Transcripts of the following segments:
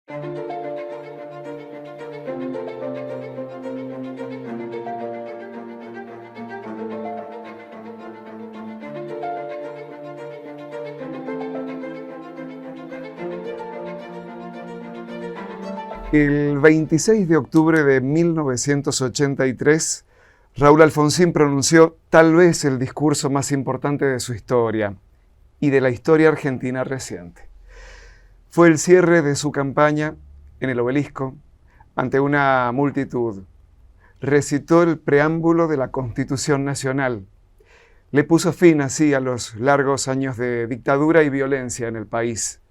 El 26 de octubre de 1983, Raúl Alfonsín pronunció tal vez el discurso más importante de su historia y de la historia argentina reciente. Fue el cierre de su campaña en el Obelisco ante una multitud. Recitó el preámbulo de la Constitución Nacional. Le puso fin así a los largos años de dictadura y violencia en el país.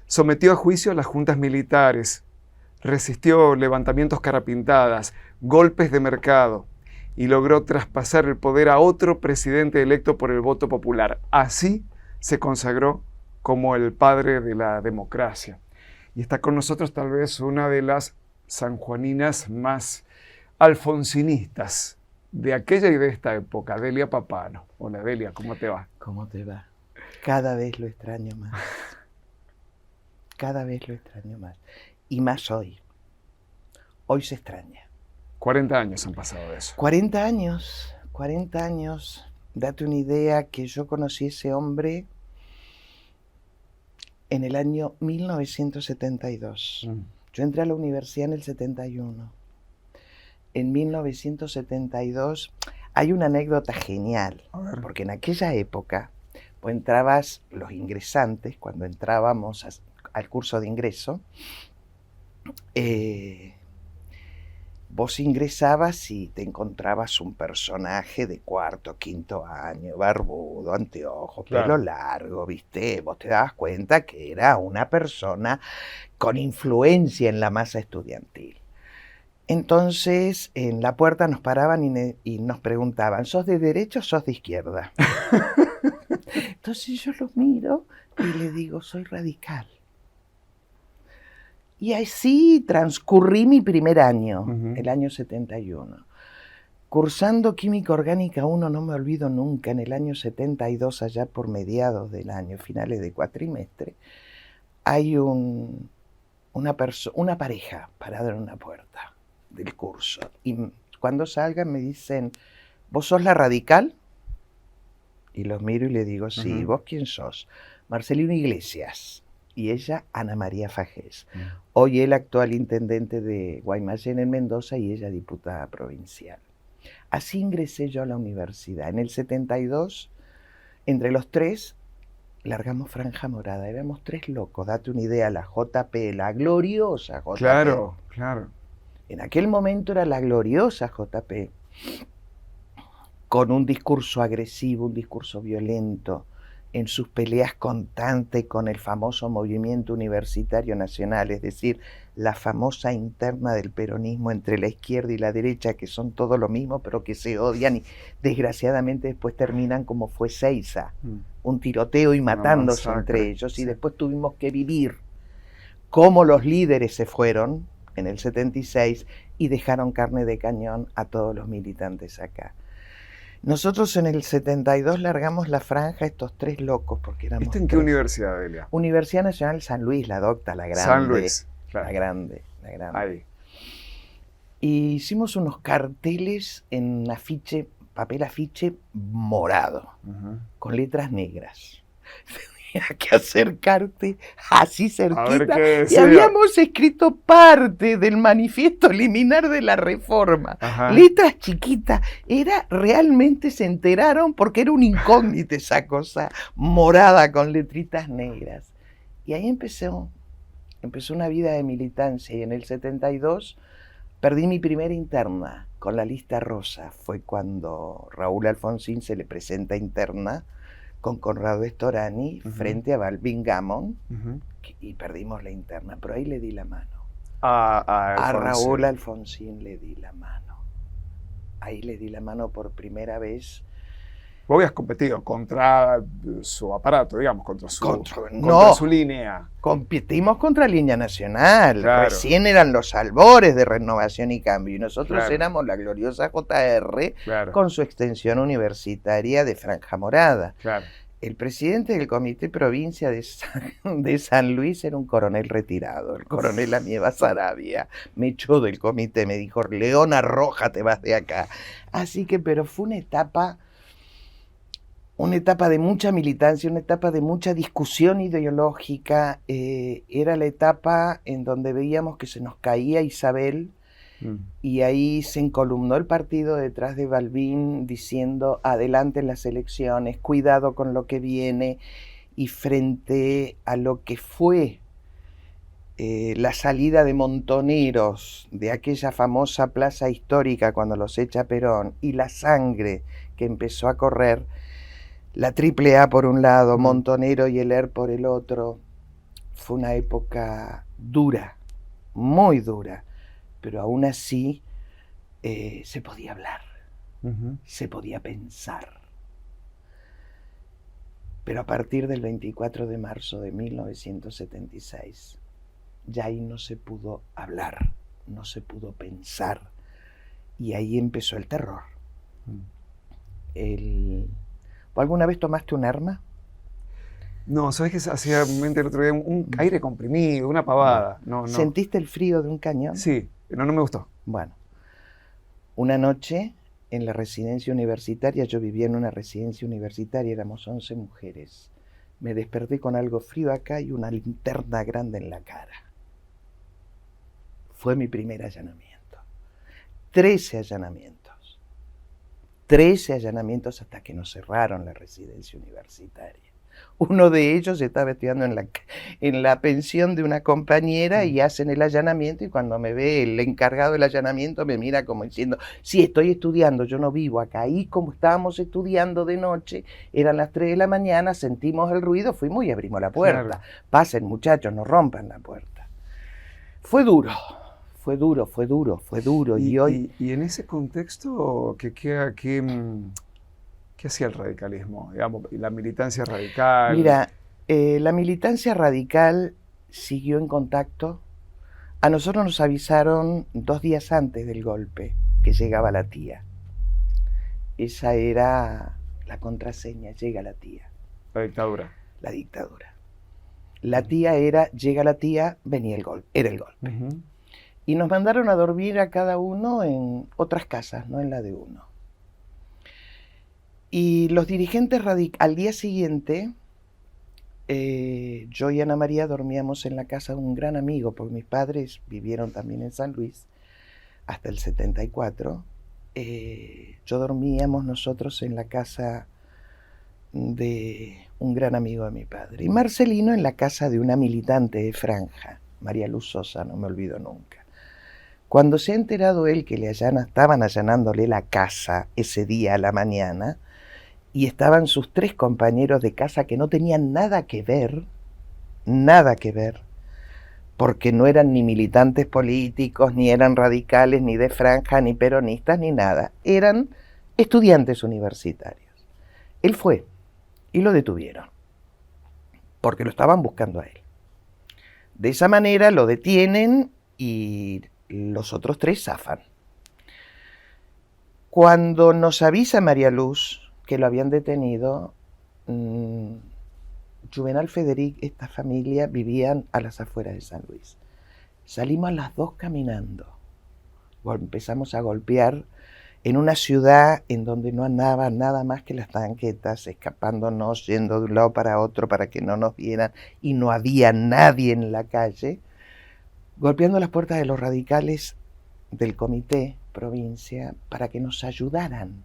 Sometió a juicio a las juntas militares. Resistió levantamientos carapintadas, golpes de mercado y logró traspasar el poder a otro presidente electo por el voto popular. Así se consagró como el padre de la democracia. Y está con nosotros tal vez una de las sanjuaninas más alfonsinistas de aquella y de esta época, Delia Papano. Hola Delia, ¿cómo te va? ¿Cómo te va? Cada vez lo extraño más. Cada vez lo extraño más. Y más hoy. Hoy se extraña. 40 años han pasado de eso. 40 años. Date una idea que yo conocí a ese hombre en el año 1972. Yo entré a la universidad en el 71. En 1972 hay una anécdota genial, porque en aquella época, pues entrabas, los ingresantes, cuando entrábamos al curso de ingreso, vos ingresabas y te encontrabas un personaje de cuarto, quinto año, barbudo, anteojos, pelo largo, ¿viste? Vos te dabas cuenta que era una persona con influencia en la masa estudiantil. Entonces, en la puerta nos paraban y nos preguntaban, ¿sos de derecha o sos de izquierda? Entonces yo lo miro y le digo, soy radical. Y así transcurrí mi primer año, el año 71. Cursando Química Orgánica 1, no me olvido nunca, en el año 72, allá por mediados del año, finales de cuatrimestre, hay una pareja parada en una puerta del curso. Y cuando salgan me dicen, ¿vos sos la radical? Y los miro y le digo, sí, ¿vos quién sos? Marcelino Iglesias. Y ella, Ana María Fajés. Hoy el actual intendente de Guaymallén en Mendoza y ella diputada provincial. Así ingresé yo a la universidad. En el 72, entre los tres, largamos Franja Morada. Éramos tres locos, date una idea, la JP, la gloriosa JP. Claro. En aquel momento era la gloriosa JP, con un discurso agresivo, un discurso violento, en sus peleas constantes con el famoso movimiento universitario nacional, es decir, la famosa interna del peronismo entre la izquierda y la derecha, que son todo lo mismo, pero que se odian y desgraciadamente después terminan como fue Seiza, un tiroteo y matándose entre ellos, y después tuvimos que vivir cómo los líderes se fueron en el 76 y dejaron carne de cañón a todos los militantes acá. Nosotros en el 72 largamos la franja, estos tres locos, porque éramos... ¿Esto en qué universidad, Delia? Universidad Nacional San Luis, la docta, la grande. San Luis, claro. La grande. Ahí. Y hicimos unos carteles en afiche, papel afiche morado, con letras negras. Tenía que acercarte así cerquita. Y habíamos escrito parte del manifiesto liminar de la reforma. Letras chiquitas. Realmente se enteraron porque era un incógnito esa cosa morada con letritas negras. Y ahí empezó una vida de militancia. Y en el 72 perdí mi primera interna con la lista rosa. Fue cuando Raúl Alfonsín se le presenta interna con Conrado Storani frente a Balvin Gamon, y perdimos la interna, pero ahí le di la mano. A Raúl Alfonsín le di la mano. Ahí le di la mano por primera vez. Vos habías competido contra su aparato, digamos, contra su línea. Competimos contra Línea Nacional. Claro. Recién eran los albores de Renovación y Cambio. Y nosotros éramos la gloriosa JR con su extensión universitaria de Franja Morada. Claro. El presidente del Comité Provincia de San Luis era un coronel retirado, el coronel Amieva Sarabia. Me echó del comité, me dijo, Leona Roja, te vas de acá. Así que, pero fue una etapa de mucha militancia, una etapa de mucha discusión ideológica. Era la etapa en donde veíamos que se nos caía Isabel, y ahí se encolumnó el partido detrás de Balbín diciendo adelante en las elecciones, cuidado con lo que viene, y frente a lo que fue la salida de montoneros de aquella famosa plaza histórica cuando los echa Perón y la sangre que empezó a correr, la AAA por un lado, Montonero y el ER por el otro, fue una época dura, muy dura. Pero aún así se podía hablar, se podía pensar. Pero a partir del 24 de marzo de 1976, ya ahí no se pudo hablar, no se pudo pensar, y ahí empezó el terror. ¿Alguna vez tomaste un arma? No, ¿sabes qué hacía mente el otro día? Un aire comprimido, una pavada. No. ¿Sentiste el frío de un cañón? Sí, no me gustó. Bueno, una noche en la residencia universitaria, yo vivía en una residencia universitaria, éramos 11 mujeres. Me desperté con algo frío acá y una linterna grande en la cara. Fue mi primer allanamiento. 13 allanamientos. 13 allanamientos hasta que nos cerraron la residencia universitaria. Uno de ellos estaba estudiando en la pensión de una compañera y hacen el allanamiento, y cuando me ve el encargado del allanamiento me mira como diciendo, sí, estoy estudiando, yo no vivo acá. Y como estábamos estudiando de noche, eran las 3 de la mañana, sentimos el ruido, fuimos y abrimos la puerta. Claro. Pasen, muchachos, no rompan la puerta. Fue duro. Y hoy... Y en ese contexto, ¿qué hacía el radicalismo? Digamos, la militancia radical. Mira, la militancia radical siguió en contacto. A nosotros nos avisaron 2 días antes del golpe que llegaba la tía. Esa era la contraseña, llega la tía. La dictadura. La dictadura. La tía era, llega la tía, venía el golpe, era el golpe. Y nos mandaron a dormir a cada uno en otras casas, no en la de uno. Y los dirigentes al día siguiente, yo y Ana María dormíamos en la casa de un gran amigo, porque mis padres vivieron también en San Luis hasta el 74. Dormíamos nosotros en la casa de un gran amigo de mi padre. Y Marcelino en la casa de una militante de Franja, María Luz Sosa, no me olvido nunca. Cuando se ha enterado él que estaban allanándole la casa ese día a la mañana, y estaban sus 3 compañeros de casa que no tenían nada que ver, porque no eran ni militantes políticos, ni eran radicales, ni de Franja, ni peronistas, ni nada. Eran estudiantes universitarios. Él fue y lo detuvieron, porque lo estaban buscando a él. De esa manera lo detienen y los otros 3 zafan. Cuando nos avisa María Luz que lo habían detenido, Juvenal Federic, esta familia, vivían a las afueras de San Luis. Salimos a las 2 caminando. Empezamos a golpear en una ciudad en donde no andaba nada más que las tanquetas, escapándonos, yendo de un lado para otro para que no nos vieran, y no había nadie en la calle, golpeando las puertas de los radicales del Comité Provincia para que nos ayudaran,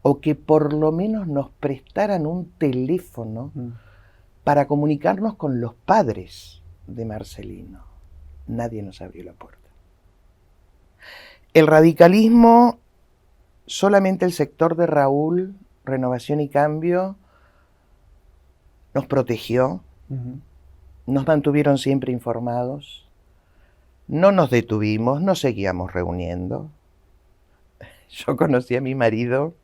o que por lo menos nos prestaran un teléfono para comunicarnos con los padres de Marcelino. Nadie nos abrió la puerta. El radicalismo, solamente el sector de Raúl, Renovación y Cambio, nos protegió, nos mantuvieron siempre informados, no nos detuvimos, nos seguíamos reuniendo. Yo conocí a mi marido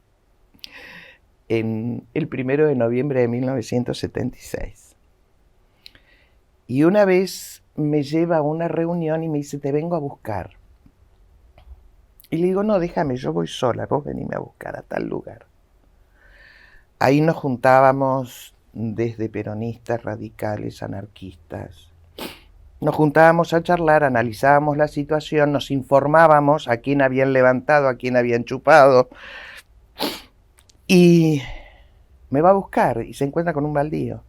en el 1 de noviembre de 1976. Y una vez me lleva a una reunión y me dice, te vengo a buscar. Y le digo, no, déjame, yo voy sola, vos venime a buscar a tal lugar. ahí nos juntábamos desde peronistas, radicales, anarquistas. Nos juntábamos a charlar, analizábamos la situación, nos informábamos a quién habían levantado, a quién habían chupado. Y me va a buscar y se encuentra con un baldío.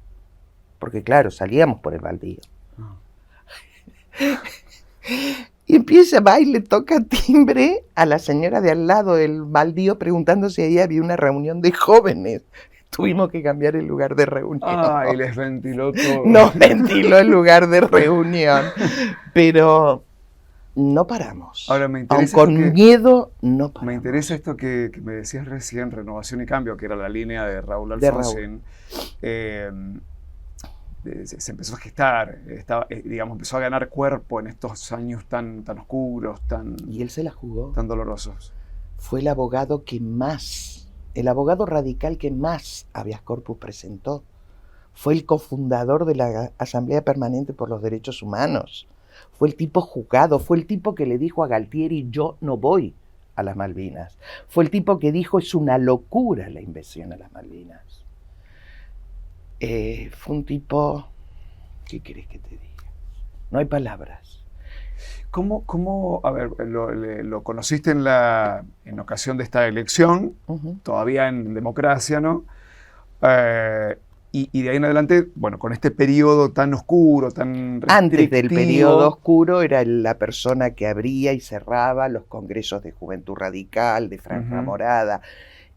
Porque claro, salíamos por el baldío. Y empieza, va y le toca timbre a la señora de al lado del baldío preguntando si ahí había una reunión de jóvenes. Tuvimos que cambiar el lugar de reunión. Ay, les ventiló todo. Nos ventiló el lugar de reunión. Pero no paramos. Ahora me Aun interesa con miedo, no paramos. Me interesa esto que me decías recién, Renovación y Cambio, que era la línea de Raúl De Alfonsín. Se empezó a gestar, digamos, empezó a ganar cuerpo en estos años tan oscuros, Y él se la jugó. tan dolorosos. Fue el abogado que más, el abogado radical que más habeas corpus presentó. Fue el cofundador de la Asamblea Permanente por los Derechos Humanos. Fue el tipo juzgado, fue el tipo que le dijo a Galtieri, yo no voy a las Malvinas. Fue el tipo que dijo, es una locura la invasión a las Malvinas. Fue un tipo, ¿qué querés que te diga? No hay palabras. ¿Cómo a ver, lo conociste en ocasión de esta elección, todavía en democracia, ¿no? Y de ahí en adelante, bueno, con este periodo tan oscuro, tan restrictivo. Antes del periodo oscuro era la persona que abría y cerraba los congresos de Juventud Radical, de Franja Morada.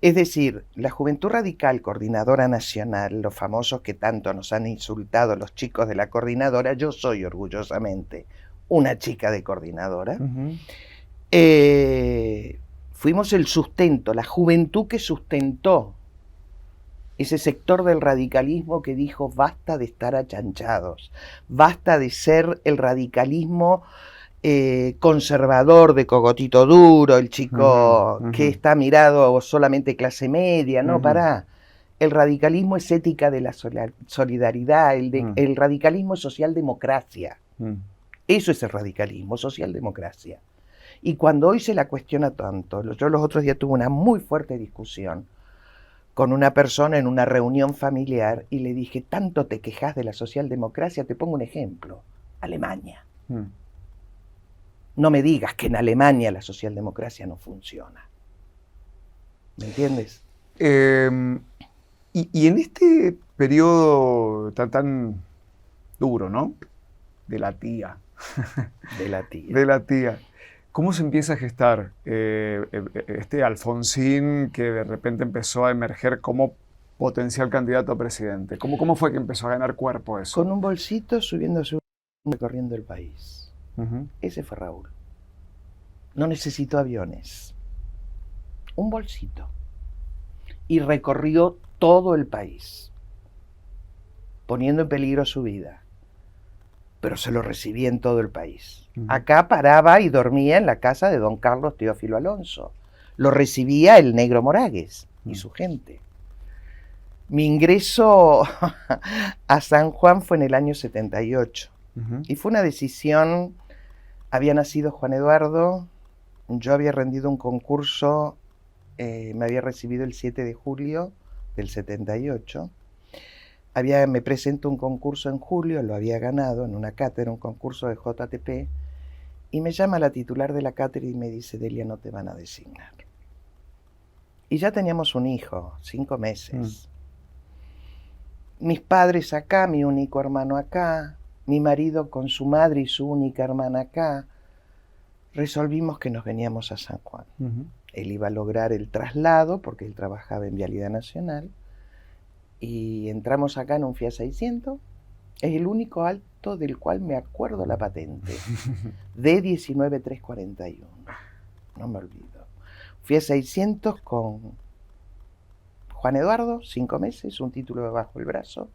Es decir, la Juventud Radical, Coordinadora Nacional, los famosos que tanto nos han insultado los chicos de la coordinadora, yo soy orgullosamente una chica de coordinadora. Fuimos el sustento, la juventud que sustentó ese sector del radicalismo que dijo basta de estar achanchados, basta de ser el radicalismo conservador de cogotito duro, el chico que está mirado solamente clase media, no, pará. El radicalismo es ética de la solidaridad, el radicalismo es socialdemocracia. Eso es el radicalismo, socialdemocracia. Y cuando hoy se la cuestiona tanto, yo los otros días tuve una muy fuerte discusión con una persona en una reunión familiar y le dije, tanto te quejas de la socialdemocracia, te pongo un ejemplo, Alemania. No me digas que en Alemania la socialdemocracia no funciona. ¿Me entiendes? Y en este periodo tan duro, ¿no? De la tía. De la tía. De la tía. ¿Cómo se empieza a gestar este Alfonsín que de repente empezó a emerger como potencial candidato a presidente? ¿Cómo fue que empezó a ganar cuerpo eso? Con un bolsito subiéndose recorriendo el país. Ese fue Raúl. No necesitó aviones. Un bolsito. Y recorrió todo el país, poniendo en peligro su vida. Pero se lo recibía en todo el país. Acá paraba y dormía en la casa de don Carlos Teófilo Alonso. Lo recibía el Negro Moragues y su gente. Mi ingreso a San Juan fue en el año 78. Y fue una decisión, había nacido Juan Eduardo, yo había rendido un concurso, me había recibido el 7 de julio del 78. Me presento un concurso en julio, lo había ganado en una cátedra, un concurso de JTP, y me llama la titular de la cátedra y me dice, Delia, no te van a designar. Y ya teníamos un hijo, 5 meses. Mis padres acá, mi único hermano acá, mi marido con su madre y su única hermana acá. Resolvimos que nos veníamos a San Juan. Él iba a lograr el traslado porque él trabajaba en Vialidad Nacional. Y entramos acá en un Fiat 600. Es el único auto del cual me acuerdo la patente. D19341. No me olvido. Fiat 600 con Juan Eduardo, 5 meses, un título debajo del brazo.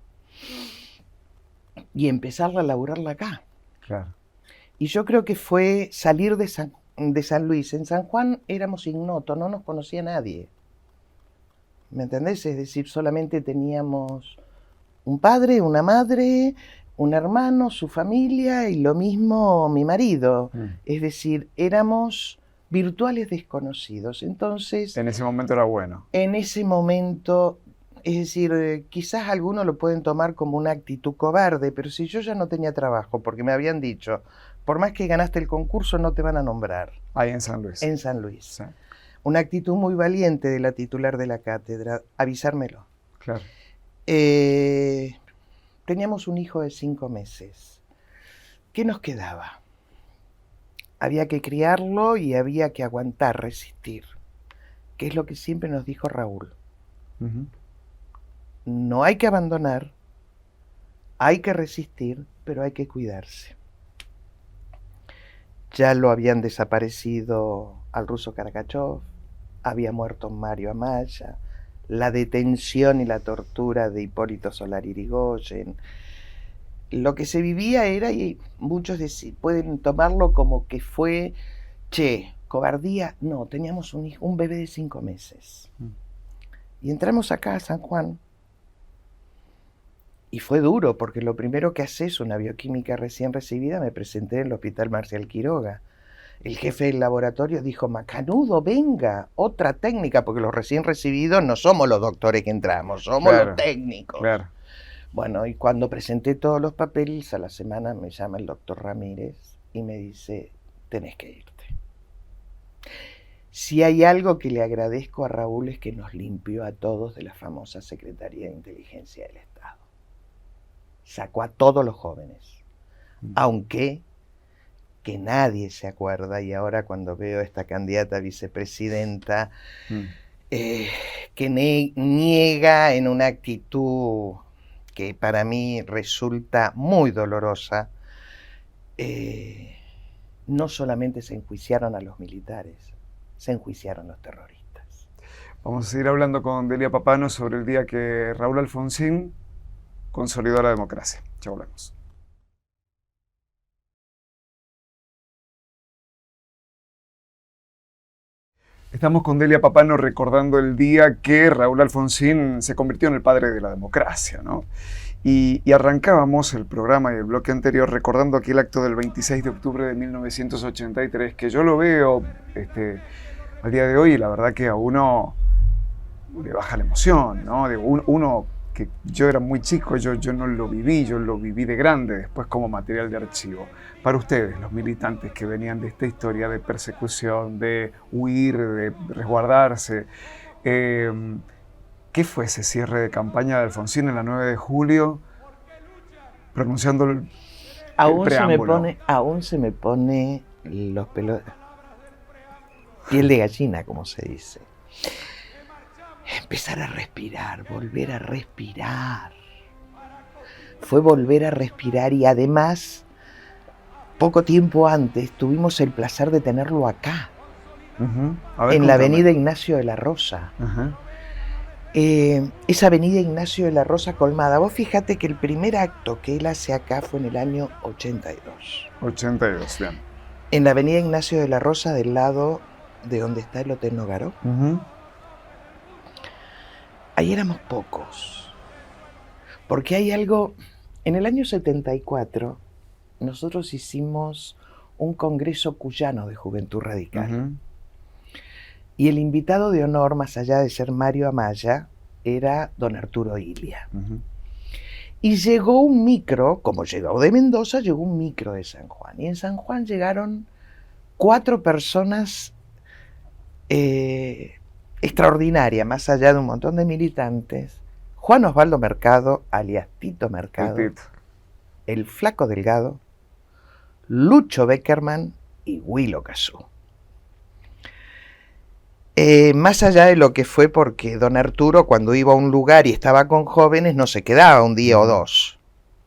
Y empezar a laburarla acá. Claro. Y yo creo que fue salir de San Luis. En San Juan éramos ignotos, no nos conocía nadie. ¿Me entendés? Es decir, solamente teníamos un padre, una madre, un hermano, su familia y lo mismo mi marido. Es decir, éramos virtuales desconocidos. Entonces, en ese momento era bueno. En ese momento Es decir, quizás algunos lo pueden tomar como una actitud cobarde, pero si yo ya no tenía trabajo, porque me habían dicho, por más que ganaste el concurso, no te van a nombrar. Ahí en San Luis. En San Luis. Sí. Una actitud muy valiente de la titular de la cátedra, avisármelo. Claro. Teníamos un hijo de 5 meses. ¿Qué nos quedaba? Había que criarlo y había que aguantar, resistir. Que es lo que siempre nos dijo Raúl. Uh-huh. No hay que abandonar, hay que resistir, pero hay que cuidarse. Ya lo habían desaparecido al ruso Karakachov, había muerto Mario Amaya, la detención y la tortura de Hipólito Solari Irigoyen. Lo que se vivía era, y muchos pueden tomarlo como que fue, cobardía. No, teníamos un bebé de 5 meses. Y entramos acá a San Juan. Y fue duro, porque lo primero que haces, una bioquímica recién recibida, me presenté en el Hospital Marcial Quiroga. El jefe del laboratorio dijo, Macanudo, venga, otra técnica, porque los recién recibidos no somos los doctores que entramos, somos los técnicos. Claro. Bueno, y cuando presenté todos los papeles, a la semana me llama el doctor Ramírez y me dice, tenés que irte. Si hay algo que le agradezco a Raúl es que nos limpió a todos de la famosa Secretaría de Inteligencia del Estado. Sacó a todos los jóvenes, aunque que nadie se acuerda, y ahora cuando veo a esta candidata a vicepresidenta que niega en una actitud que para mí resulta muy dolorosa, no solamente se enjuiciaron a los militares, se enjuiciaron los terroristas. Vamos a seguir hablando con Delia Papano sobre el día que Raúl Alfonsín consolidó la democracia. Ya volvemos. Estamos con Delia Papano recordando el día que Raúl Alfonsín se convirtió en el padre de la democracia, ¿no? Y arrancábamos el programa y el bloque anterior recordando aquel acto del 26 de octubre de 1983, que yo lo veo al día de hoy y la verdad que a uno le baja la emoción, ¿no? Uno que yo era muy chico, yo no lo viví, yo lo viví de grande, después como material de archivo. Para ustedes, los militantes que venían de esta historia de persecución, de huir, de resguardarse, ¿qué fue ese cierre de campaña de Alfonsín en la 9 de julio, pronunciando el preámbulo? Aún se me pone los pelos, piel de gallina, como se dice. Empezar a respirar, volver a respirar. Fue volver a respirar y además, poco tiempo antes, tuvimos el placer de tenerlo acá, en la avenida Ignacio de la Rosa. Esa avenida Ignacio de la Rosa colmada. Vos fíjate que el primer acto que él hace acá fue en el año 82. 82, bien. En la avenida Ignacio de la Rosa, del lado de donde está el Hotel Nogaró. Ahí éramos pocos, porque hay algo, en el año 74 nosotros hicimos un congreso cuyano de Juventud Radical, y el invitado de honor, más allá de ser Mario Amaya, era don Arturo Illia. Y llegó un micro, como llegó de Mendoza, llegó un micro de San Juan, y en San Juan llegaron 4 personas extraordinaria, más allá de un montón de militantes. Juan Osvaldo Mercado, alias Tito Mercado, el Flaco Delgado, Lucho Beckerman y Huilo Cazú. Más allá de lo que fue, porque don Arturo, cuando iba a un lugar y estaba con jóvenes, no se quedaba un día o dos,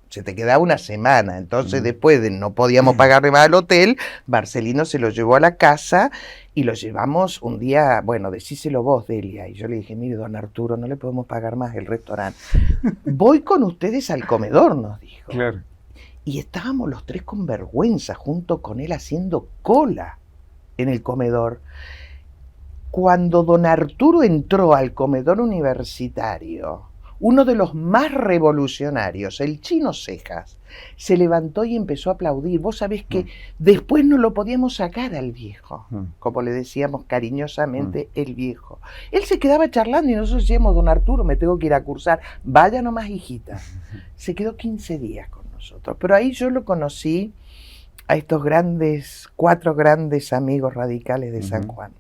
se te quedaba una semana. Entonces después de no podíamos pagarle más al hotel, Marcelino se lo llevó a la casa y lo llevamos un día, bueno, decíselo vos, Delia. Y yo le dije, mire, don Arturo, no le podemos pagar más el restaurante. Voy con ustedes al comedor, nos dijo. Claro. Y estábamos los 3 con vergüenza, junto con él haciendo cola en el comedor. Cuando don Arturo entró al comedor universitario, uno de los más revolucionarios, el Chino Cejas, se levantó y empezó a aplaudir. Vos sabés que después no lo podíamos sacar al viejo, como le decíamos cariñosamente, el viejo. Él se quedaba charlando y nosotros decíamos, don Arturo, me tengo que ir a cursar. Vaya nomás, hijita. Se quedó 15 días con nosotros. Pero ahí yo lo conocí a estos 4 grandes amigos radicales de San Juan.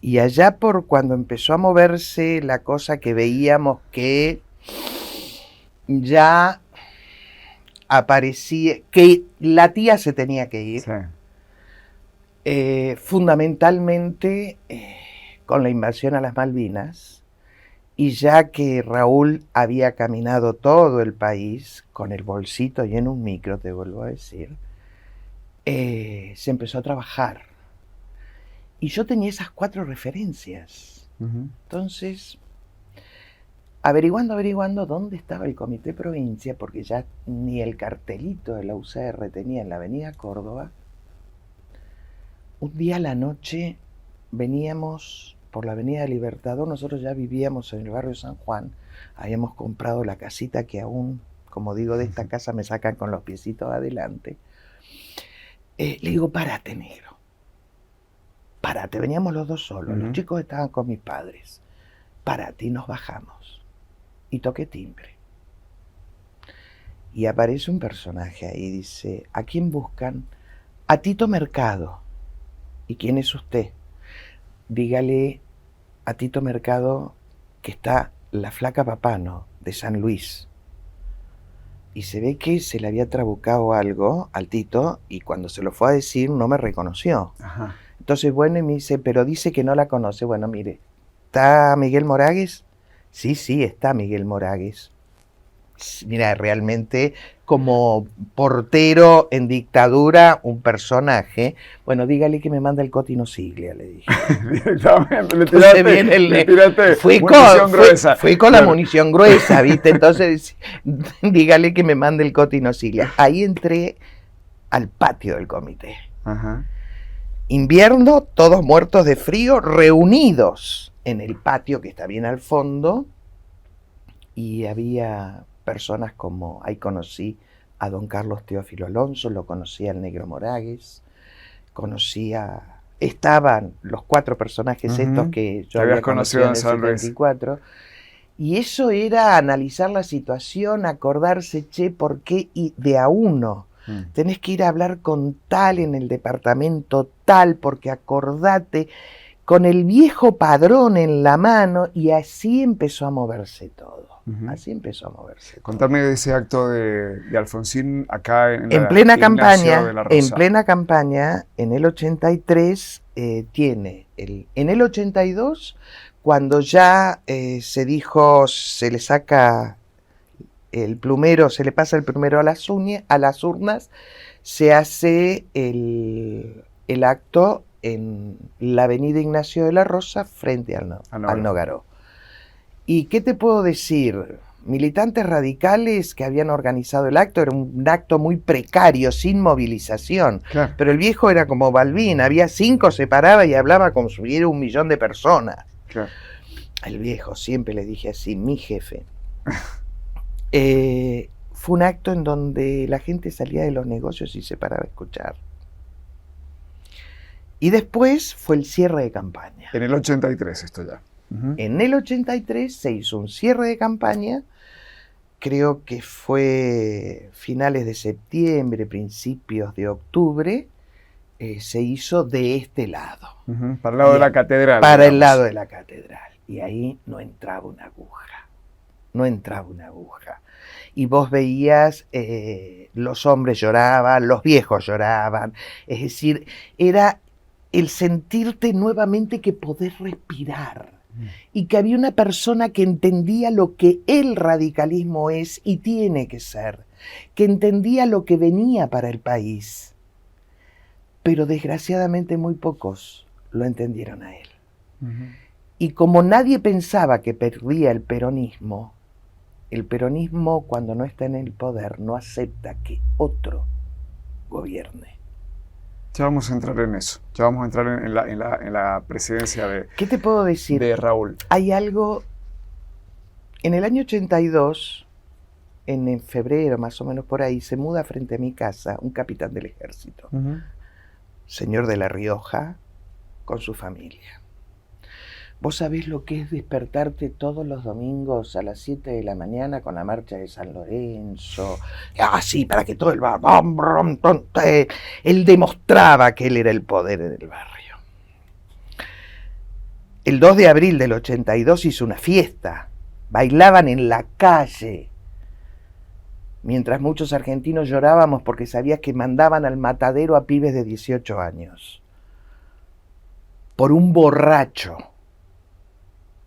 Y allá por cuando empezó a moverse la cosa que veíamos que ya aparecía, que la tía se tenía que ir, fundamentalmente con la invasión a las Malvinas, y ya que Raúl había caminado todo el país con el bolsito y en un micro, te vuelvo a decir, se empezó a trabajar. Y yo tenía esas 4 referencias. Entonces, averiguando dónde estaba el Comité Provincia, porque ya ni el cartelito de la UCR tenía en la avenida Córdoba, un día a la noche veníamos por la avenida Libertador, nosotros ya vivíamos en el barrio San Juan, habíamos comprado la casita que aún, como digo, de esta casa me sacan con los piecitos adelante. Le digo, párate, negro. Párate, veníamos los 2 solos, los chicos estaban con mis padres. Párate, y nos bajamos. Y toqué timbre. Y aparece un personaje ahí, dice, ¿a quién buscan? A Tito Mercado. ¿Y quién es usted? Dígale a Tito Mercado que está la flaca Papano de San Luis. Y se ve que se le había trabucado algo al Tito y cuando se lo fue a decir no me reconoció. Ajá. Entonces, bueno, y me dice, pero dice que no la conoce. Bueno, mire, ¿está Miguel Moragues? Sí, está Miguel Moragues. Mira, realmente como portero en dictadura, un personaje. Bueno, dígale que me manda el Cotino Siglia, le dije. Directamente, le tiraste munición gruesa. Fui con la munición gruesa, ¿viste? Entonces, dígale que me mande el Cotino Siglia. Ahí entré al patio del comité. Ajá. Invierno, todos muertos de frío, reunidos en el patio que está bien al fondo, y había personas como, ahí conocí a don Carlos Teófilo Alonso, lo conocí al Negro Moragues, estaban los 4 personajes estos que yo había conocido en el 74, y eso era analizar la situación, acordarse, ¿por qué? Y de a uno. Tenés que ir a hablar con tal en el departamento tal, porque acordate, con el viejo padrón en la mano, y así empezó a moverse todo. Así empezó a moverse. Contame de ese acto de Alfonsín acá en plena campaña. En plena campaña, en el 83, en el 82, cuando ya se dijo, se le saca el plumero, se le pasa el plumero a las urnas, se hace el acto en la avenida Ignacio de la Rosa frente al Nogaró. ¿Y qué te puedo decir? Militantes radicales que habían organizado el acto, era un acto muy precario, sin movilización, claro. Pero el viejo era como Balbín, había 5, se paraba y hablaba como si hubiera 1 millón de personas. Claro. El viejo, siempre le dije así, mi jefe. Fue un acto en donde la gente salía de los negocios y se paraba a escuchar. Y después fue el cierre de campaña. En el 83 esto ya. En el 83 se hizo un cierre de campaña, creo que fue finales de septiembre, principios de octubre, se hizo de este lado. Para el lado de la catedral. Para el lado de la catedral. Y ahí no entraba una aguja. Y vos veías, los hombres lloraban, los viejos lloraban, es decir, era el sentirte nuevamente que podés respirar. Y que había una persona que entendía lo que el radicalismo es y tiene que ser, que entendía lo que venía para el país. Pero desgraciadamente muy pocos lo entendieron a él. Y como nadie pensaba que perdía el peronismo cuando no está en el poder no acepta que otro gobierne. Ya vamos a entrar en eso, ya vamos a entrar en la presidencia de... ¿Qué te puedo decir? De Raúl. Hay algo En el año 82, en febrero más o menos por ahí, se muda frente a mi casa un capitán del ejército, señor de La Rioja, con su familia. ¿Vos sabés lo que es despertarte todos los domingos a las 7 de la mañana con la marcha de San Lorenzo? Así, para que todo el barrio... Él demostraba que él era el poder en el barrio. El 2 de abril del 82 hizo una fiesta. Bailaban en la calle. Mientras muchos argentinos llorábamos porque sabías que mandaban al matadero a pibes de 18 años. Por un borracho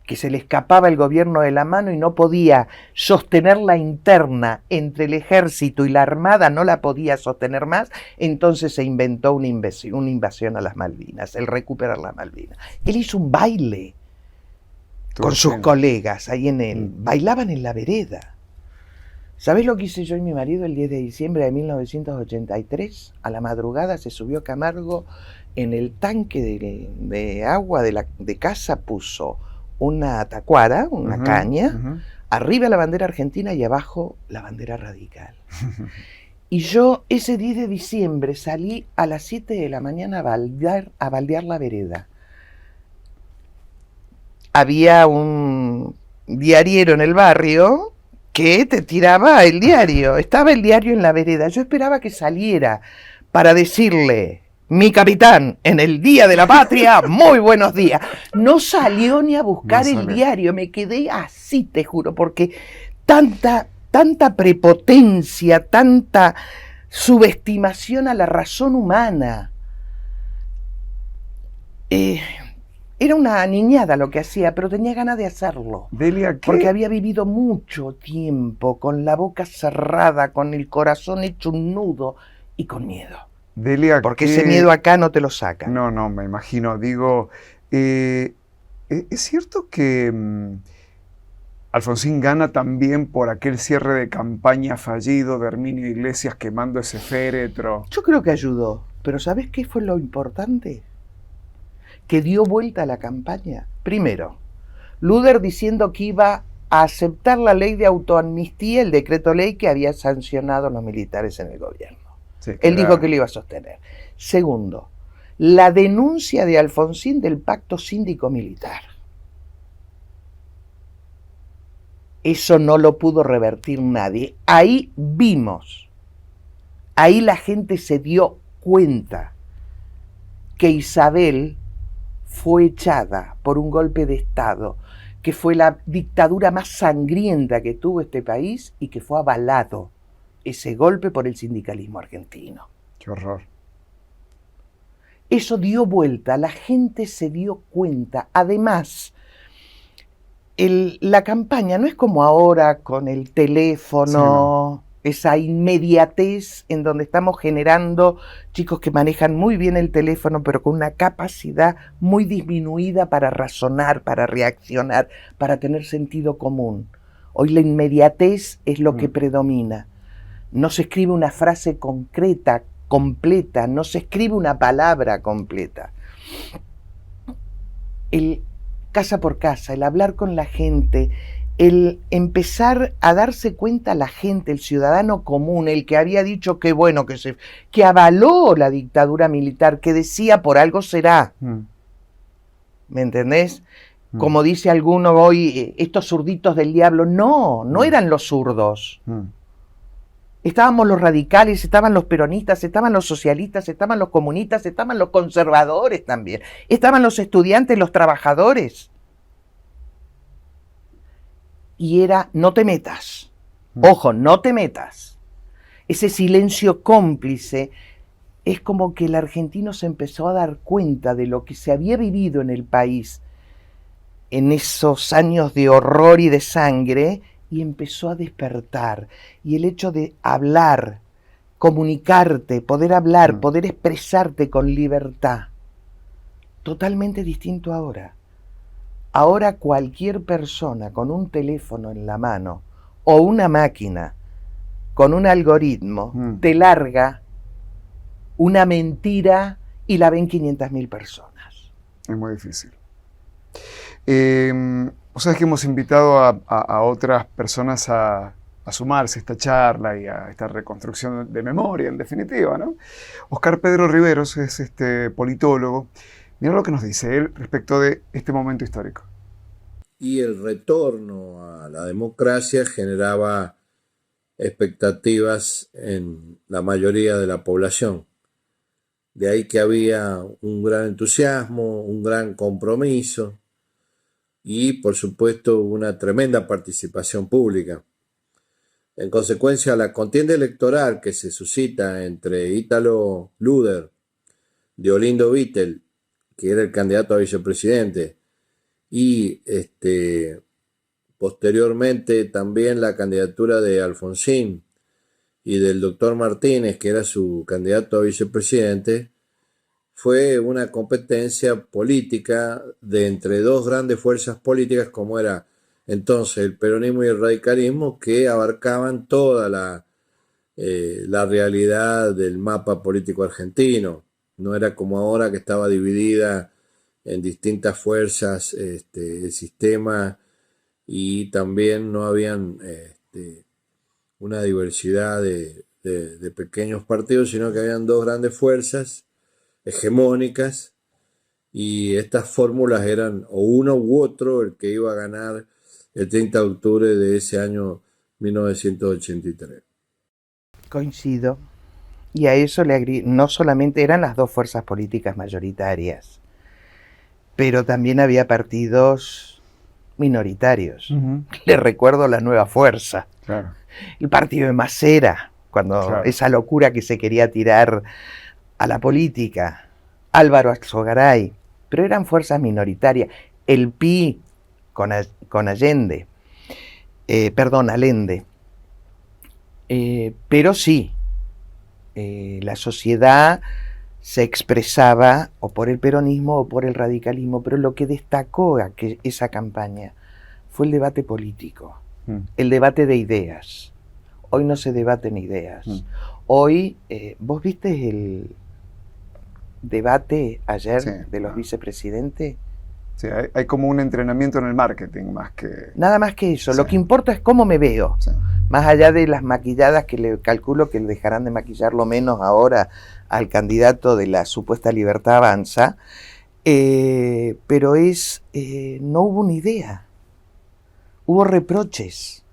que se le escapaba el gobierno de la mano y no podía sostener la interna entre el ejército y la armada, no la podía sostener más, entonces se inventó una invasión a las Malvinas, el recuperar las Malvinas. Él hizo un baile con sus colegas ahí en él, bailaban en la vereda. ¿Sabés lo que hice yo y mi marido el 10 de diciembre de 1983? A la madrugada se subió Camargo, en el tanque de agua de casa puso una tacuara, una caña, arriba la bandera argentina y abajo la bandera radical. Y yo ese 10 de diciembre salí a las 7 de la mañana a baldear la vereda. Había un diariero en el barrio que te tiraba el diario. Estaba el diario en la vereda. Yo esperaba que saliera para decirle: mi capitán, en el Día de la Patria, muy buenos días. No salió ni a buscar el diario, me quedé así, te juro, porque tanta prepotencia, tanta subestimación a la razón humana. Era una niñada lo que hacía, pero tenía ganas de hacerlo. Delia, ¿qué? Porque había vivido mucho tiempo con la boca cerrada, con el corazón hecho un nudo y con miedo. Delia, porque ese miedo acá no te lo saca. No, me imagino. Digo, ¿es cierto que Alfonsín gana también por aquel cierre de campaña fallido de Herminio Iglesias quemando ese féretro? Yo creo que ayudó, pero ¿sabés qué fue lo importante? Que dio vuelta a la campaña. Primero, Luder diciendo que iba a aceptar la ley de autoamnistía, el decreto ley que había sancionado los militares en el gobierno. Sí, él dijo que lo iba a sostener. Segundo, la denuncia de Alfonsín del pacto síndico-militar. Eso no lo pudo revertir nadie. Ahí vimos, ahí la gente se dio cuenta que Isabel fue echada por un golpe de Estado, que fue la dictadura más sangrienta que tuvo este país y que fue avalado ese golpe por el sindicalismo argentino. ¡Qué horror! Eso dio vuelta, la gente se dio cuenta. Además, la campaña no es como ahora con el teléfono, esa inmediatez en donde estamos generando chicos que manejan muy bien el teléfono, pero con una capacidad muy disminuida para razonar, para reaccionar, para tener sentido común. Hoy la inmediatez es lo que predomina. No se escribe una frase concreta, completa, no se escribe una palabra completa. El casa por casa, el hablar con la gente, el empezar a darse cuenta la gente, el ciudadano común, el que había dicho que bueno, que avaló la dictadura militar, que decía por algo será. ¿Me entendés? Como dice alguno hoy, estos zurditos del diablo. No eran los zurdos. Estábamos los radicales, estaban los peronistas, estaban los socialistas, estaban los comunistas, estaban los conservadores también, estaban los estudiantes, los trabajadores. Y era, no te metas, ojo, no te metas. Ese silencio cómplice es como que el argentino se empezó a dar cuenta de lo que se había vivido en el país en esos años de horror y de sangre, y empezó a despertar. Y el hecho de hablar, comunicarte, poder hablar, poder expresarte con libertad, totalmente distinto ahora. Ahora cualquier persona con un teléfono en la mano o una máquina con un algoritmo te larga una mentira y la ven 500.000 personas. Es muy difícil. O sea, es que hemos invitado a otras personas a sumarse a esta charla y a esta reconstrucción de memoria, en definitiva, ¿no? Oscar Pedro Riveros es politólogo. Mira lo que nos dice él respecto de este momento histórico. Y el retorno a la democracia generaba expectativas en la mayoría de la población. De ahí que había un gran entusiasmo, un gran compromiso y, por supuesto, una tremenda participación pública. En consecuencia, la contienda electoral que se suscita entre Ítalo Luder, de Olindo Vittel, que era el candidato a vicepresidente, y posteriormente también la candidatura de Alfonsín y del doctor Martínez, que era su candidato a vicepresidente, fue una competencia política de entre dos grandes fuerzas políticas como era entonces el peronismo y el radicalismo, que abarcaban toda la realidad del mapa político argentino. No era como ahora que estaba dividida en distintas fuerzas el sistema, y también no habían una diversidad de pequeños partidos, sino que habían dos grandes fuerzas hegemónicas, y estas fórmulas eran o uno u otro el que iba a ganar el 30 de octubre de ese año 1983. Coincido. Y a eso no solamente eran las dos fuerzas políticas mayoritarias, pero también había partidos minoritarios. Le recuerdo la Nueva Fuerza, Claro. el partido de Macera, cuando Claro. esa locura que se quería tirar a la política, Álvaro Alzogaray, pero eran fuerzas minoritarias. El PI con Allende, Allende. Pero sí, la sociedad se expresaba o por el peronismo o por el radicalismo, pero lo que destacó esa campaña fue el debate político, el debate de ideas. Hoy no se debaten ideas. Hoy, ¿vos viste el debate ayer de los vicepresidentes? Sí, hay como un entrenamiento en el marketing más que... Nada más que eso. Lo que importa es cómo me veo. Más allá de las maquilladas, que le calculo que le dejarán de maquillar lo menos ahora al candidato de la supuesta Libertad Avanza, pero no hubo una idea. Hubo reproches.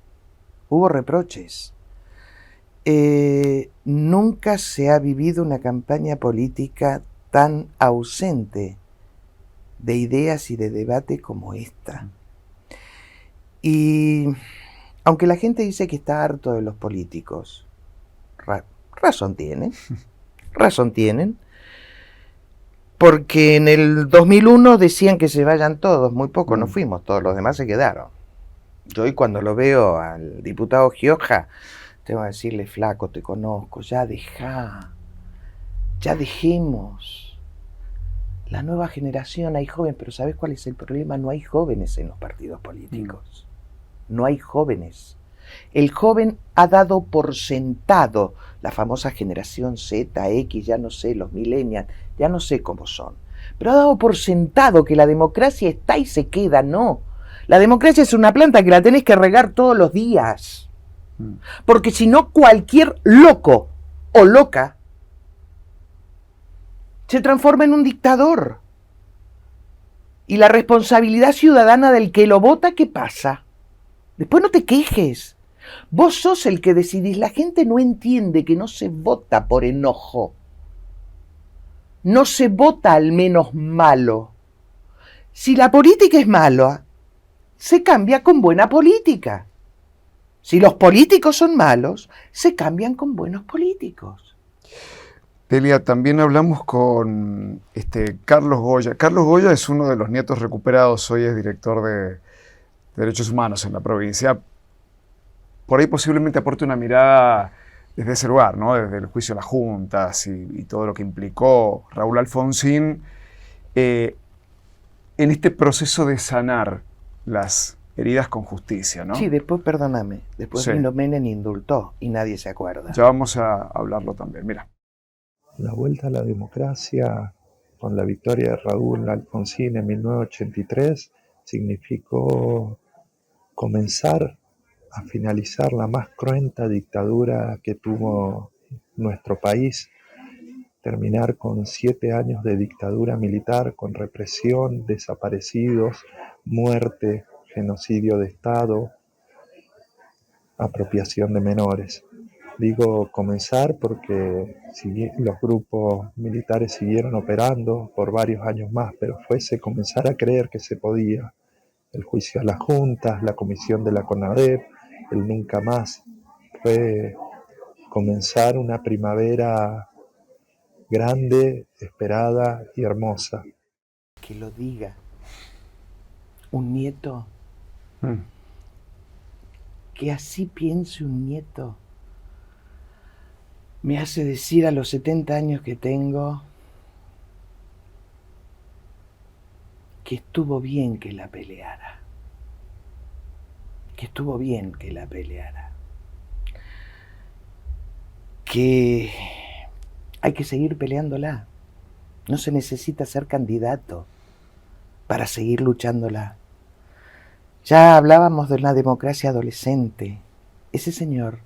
Nunca se ha vivido una campaña política tan ausente de ideas y de debate como esta. Y aunque la gente dice que está harto de los políticos, razón tienen, porque en el 2001 decían que se vayan todos, muy pocos nos fuimos, todos los demás se quedaron. Yo hoy cuando lo veo al diputado Gioja, tengo que decirle: flaco, te conozco, ya dejemos. La nueva generación, hay jóvenes, pero ¿sabes cuál es el problema? No hay jóvenes en los partidos políticos. No hay jóvenes. El joven ha dado por sentado la famosa generación Z, X, ya no sé, los millennials, ya no sé cómo son, pero ha dado por sentado que la democracia está y se queda. No. La democracia es una planta que la tenés que regar todos los días. Porque si no, cualquier loco o loca se transforma en un dictador. Y la responsabilidad ciudadana del que lo vota, ¿qué pasa? Después no te quejes. Vos sos el que decidís. La gente no entiende que no se vota por enojo. No se vota al menos malo. Si la política es mala, se cambia con buena política. Si los políticos son malos, se cambian con buenos políticos. Delia, también hablamos con Carlos Goya. Carlos Goya es uno de los nietos recuperados, hoy es director de Derechos Humanos en la provincia. Por ahí posiblemente aporte una mirada desde ese lugar, ¿no? Desde el juicio a las juntas y todo lo que implicó Raúl Alfonsín en este proceso de sanar las heridas con justicia, ¿no? Sí, después, perdóname, después vino Menem indultó y nadie se acuerda. Ya vamos a hablarlo también, mira. La vuelta a la democracia con la victoria de Raúl Alfonsín en 1983 significó comenzar a finalizar la más cruenta dictadura que tuvo nuestro país, terminar con 7 años de dictadura militar, con represión, desaparecidos, muerte, genocidio de Estado, apropiación de menores. Digo comenzar porque los grupos militares siguieron operando por varios años más, pero fuese comenzar a creer que se podía. El juicio a las juntas, la comisión de la CONADEP, el nunca más. Fue comenzar una primavera grande, esperada y hermosa. Que lo diga un nieto, que así piense un nieto, me hace decir a los 70 años que tengo que estuvo bien que la peleara. Que estuvo bien que la peleara. Que hay que seguir peleándola. No se necesita ser candidato para seguir luchándola. Ya hablábamos de una democracia adolescente. Ese señor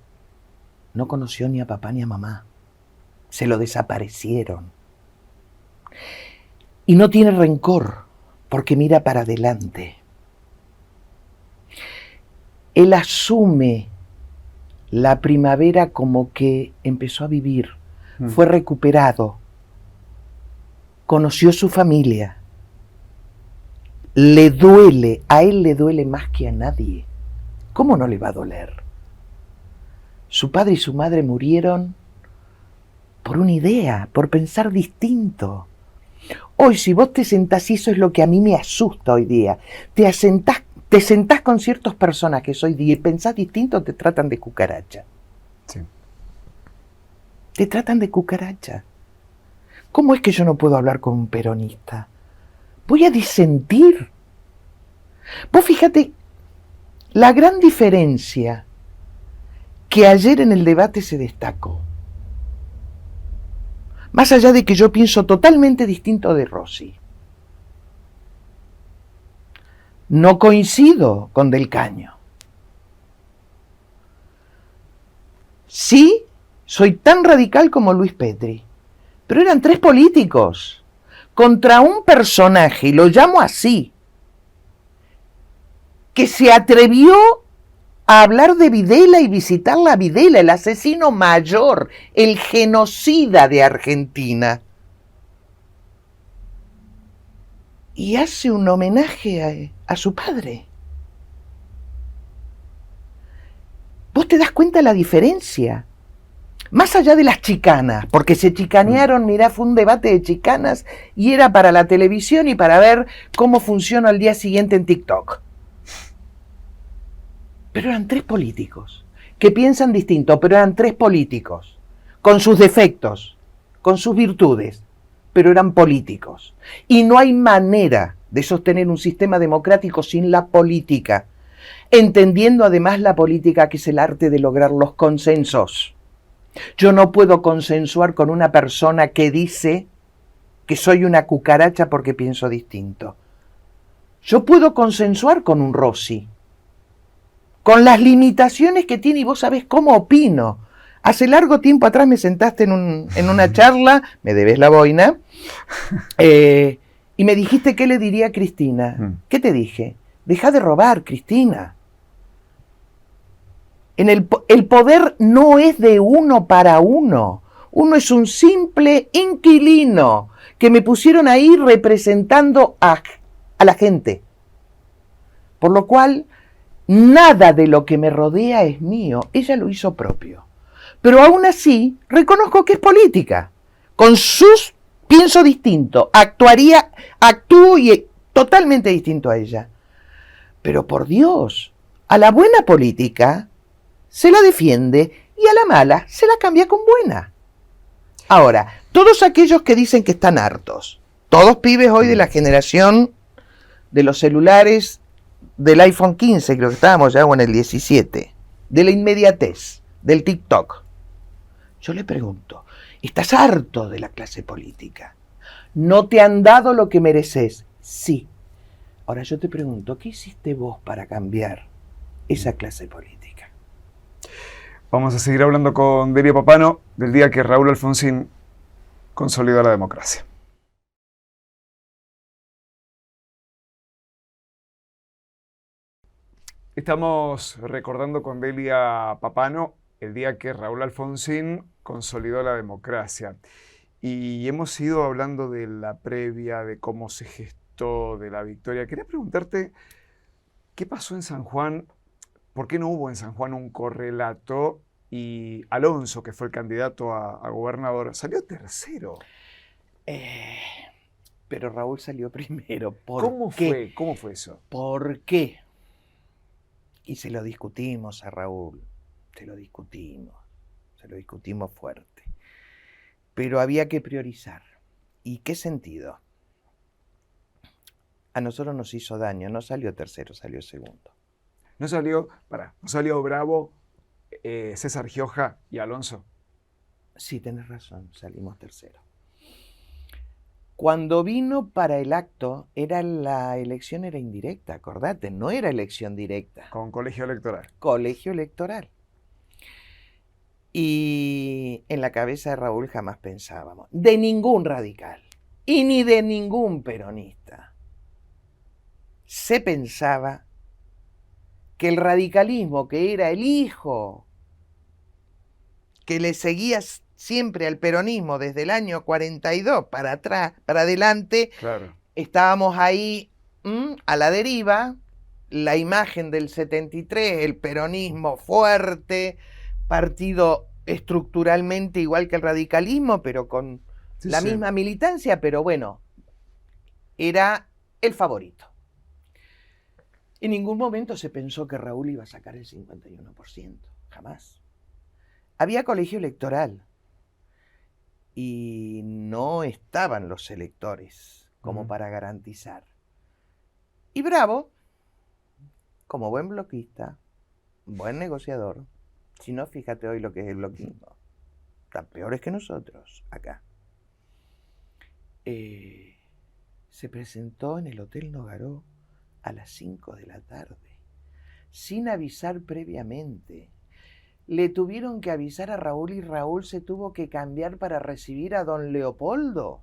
no conoció ni a papá ni a mamá. Se lo desaparecieron. Y no tiene rencor, porque mira para adelante. Él asume la primavera como que empezó a vivir, fue recuperado, conoció su familia, le duele, a él le duele más que a nadie. ¿Cómo no le va a doler? Su padre y su madre murieron por una idea, por pensar distinto. Hoy, si vos te sentás, y eso es lo que a mí me asusta hoy día, te sentás con ciertos personajes hoy día y pensás distinto, te tratan de cucaracha. Sí. Te tratan de cucaracha. ¿Cómo es que yo no puedo hablar con un peronista? Voy a disentir. Vos fíjate la gran diferencia que ayer en el debate se destacó. Más allá de que yo pienso totalmente distinto de Rossi. No coincido con Del Caño. Sí, soy tan radical como Luis Petri. Pero eran 3 políticos contra un personaje, y lo llamo así, que se atrevió a hablar de Videla y visitarla a Videla, el asesino mayor, el genocida de Argentina. Y hace un homenaje a su padre. ¿Vos te das cuenta de la diferencia? Más allá de las chicanas, porque se chicanearon, mirá, fue un debate de chicanas y era para la televisión y para ver cómo funciona al día siguiente en TikTok. Pero eran 3 políticos que piensan distinto, pero eran 3 políticos, con sus defectos, con sus virtudes, pero eran políticos. Y no hay manera de sostener un sistema democrático sin la política, entendiendo además la política que es el arte de lograr los consensos. Yo no puedo consensuar con una persona que dice que soy una cucaracha porque pienso distinto. Yo puedo consensuar con un Rossi, con las limitaciones que tiene, y vos sabés cómo opino. Hace largo tiempo atrás me sentaste en una charla, me debes la boina, y me dijiste qué le diría a Cristina. ¿Qué te dije? Deja de robar, Cristina. El poder no es de uno para uno. Uno es un simple inquilino que me pusieron ahí representando a la gente. Por lo cual, nada de lo que me rodea es mío. Ella lo hizo propio. Pero aún así, reconozco que es política. Con sus, pienso distinto. Actúo y totalmente distinto a ella. Pero por Dios, a la buena política se la defiende y a la mala se la cambia con buena. Ahora, todos aquellos que dicen que están hartos, todos pibes hoy de la generación de los celulares del iPhone 15, creo que estábamos ya, o en el 17, de la inmediatez, del TikTok. Yo le pregunto, ¿estás harto de la clase política? No te han dado lo que mereces. Sí. Ahora yo te pregunto, ¿qué hiciste vos para cambiar esa clase política? Vamos a seguir hablando con Delia Papano del día que Raúl Alfonsín consolidó la democracia. Estamos recordando con Delia Papano el día que Raúl Alfonsín consolidó la democracia. Y hemos ido hablando de la previa, de cómo se gestó, de la victoria. Quería preguntarte, ¿qué pasó en San Juan? ¿Por qué no hubo en San Juan un correlato? Y Alonso, que fue el candidato a gobernador, salió tercero. Pero Raúl salió primero. ¿Cómo fue? ¿Cómo fue eso? ¿Por qué? Y se lo discutimos a Raúl, se lo discutimos fuerte. Pero había que priorizar. ¿Y qué sentido? A nosotros nos hizo daño, no salió tercero, salió segundo. ¿No salió Bravo, César Gioja y Alonso? Sí, tenés razón, salimos tercero. Cuando vino para el acto, la elección era indirecta, acordate, no era elección directa. Con colegio electoral. Colegio electoral. Y en la cabeza de Raúl jamás pensábamos, de ningún radical, y ni de ningún peronista, se pensaba que el radicalismo, que era el hijo que le seguía siempre al peronismo desde el año 42 para atrás, para adelante, Claro. Estábamos ahí a la deriva, la imagen del 73, el peronismo fuerte, partido estructuralmente igual que el radicalismo, pero con la misma militancia, pero bueno, era el favorito. En ningún momento se pensó que Raúl iba a sacar el 51%, jamás. Había colegio electoral y no estaban los electores como para garantizar. Y Bravo, como buen bloquista, buen negociador, si no, fíjate hoy lo que es el bloquismo, están peores que nosotros acá. Se presentó en el Hotel Nogaró a las 5 de la tarde, sin avisar previamente. Le tuvieron que avisar a Raúl y Raúl se tuvo que cambiar para recibir a don Leopoldo.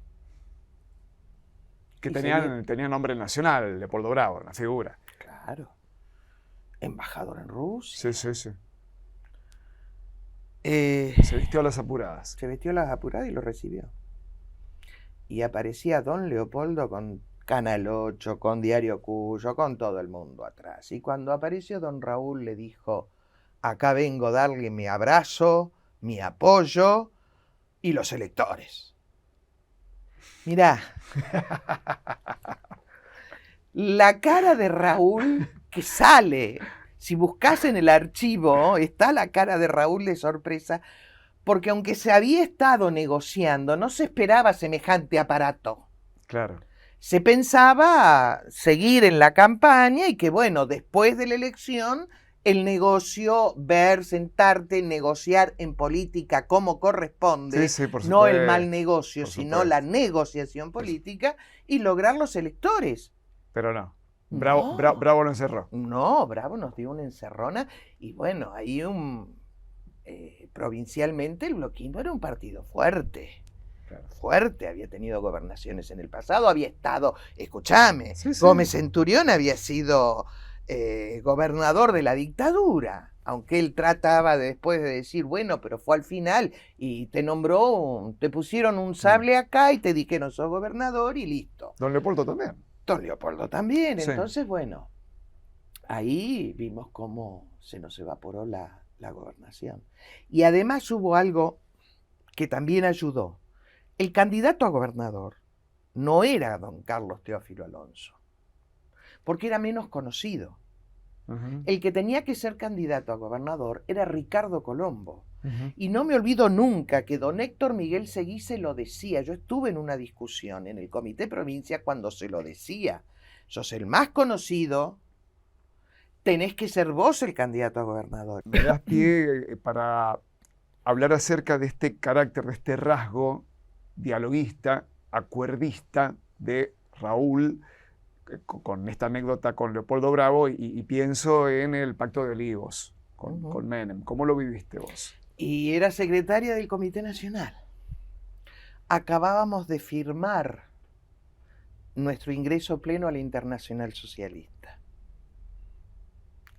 Que tenía nombre nacional, Leopoldo Bravo, una figura. Claro. Embajador en Rusia. Sí. Se vistió a las apuradas. Se vistió a las apuradas y lo recibió. Y aparecía don Leopoldo con Canal 8, con Diario Cuyo, con todo el mundo atrás. Y cuando apareció don Raúl le dijo, acá vengo a darle mi abrazo, mi apoyo y los electores. Mirá, la cara de Raúl que sale, si buscas en el archivo, está la cara de Raúl de sorpresa, porque aunque se había estado negociando, no se esperaba semejante aparato. Claro. Se pensaba seguir en la campaña y que, bueno, después de la elección, el negocio, sentarte, negociar en política como corresponde, Sí, por no el supuesto, mal negocio, por sino supuesto. la negociación política y lograr los electores. Pero no. No. Bravo lo encerró. No, Bravo nos dio una encerrona y bueno, ahí provincialmente el bloquismo era un partido fuerte. Claro. Fuerte, había tenido gobernaciones en el pasado, había estado, escúchame, Sí. Gómez Centurión había sido gobernador de la dictadura, aunque él trataba después de decir, bueno, pero fue al final y te te pusieron un sable acá y te dijeron sos gobernador y listo. Don Leopoldo también. Don Leopoldo también, Sí. entonces bueno, ahí vimos cómo se nos evaporó la gobernación. Y además hubo algo que también ayudó. El candidato a gobernador no era don Carlos Teófilo Alonso, porque era menos conocido. Uh-huh. El que tenía que ser candidato a gobernador era Ricardo Colombo. Uh-huh. Y no me olvido nunca que don Héctor Miguel Seguí se lo decía. Yo estuve en una discusión en el Comité Provincia cuando se lo decía. Sos el más conocido, tenés que ser vos el candidato a gobernador. Me das pie para hablar acerca de este carácter, de este rasgo dialoguista acuerdista de Raúl, con esta anécdota con Leopoldo Bravo, y pienso en el Pacto de Olivos con Menem. ¿Cómo lo viviste vos? Y era secretaria del Comité Nacional. Acabábamos de firmar nuestro ingreso pleno a la Internacional Socialista.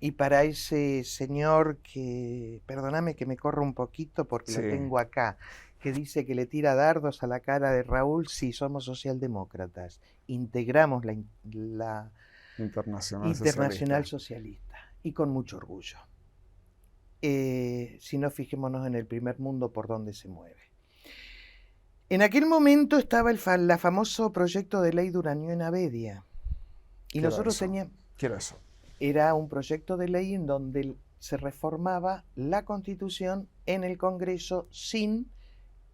Y para ese señor que, perdóname que me corro un poquito porque Sí. lo tengo acá, que dice que le tira dardos a la cara de Raúl, sí, somos socialdemócratas, integramos la Internacional Socialista, y con mucho orgullo. Si no, fijémonos en el primer mundo por donde se mueve. En aquel momento estaba el famoso proyecto de ley de Uranión Abedia. Y nosotros teníamos... ¿Qué era eso? Era un proyecto de ley en donde se reformaba la Constitución en el Congreso sin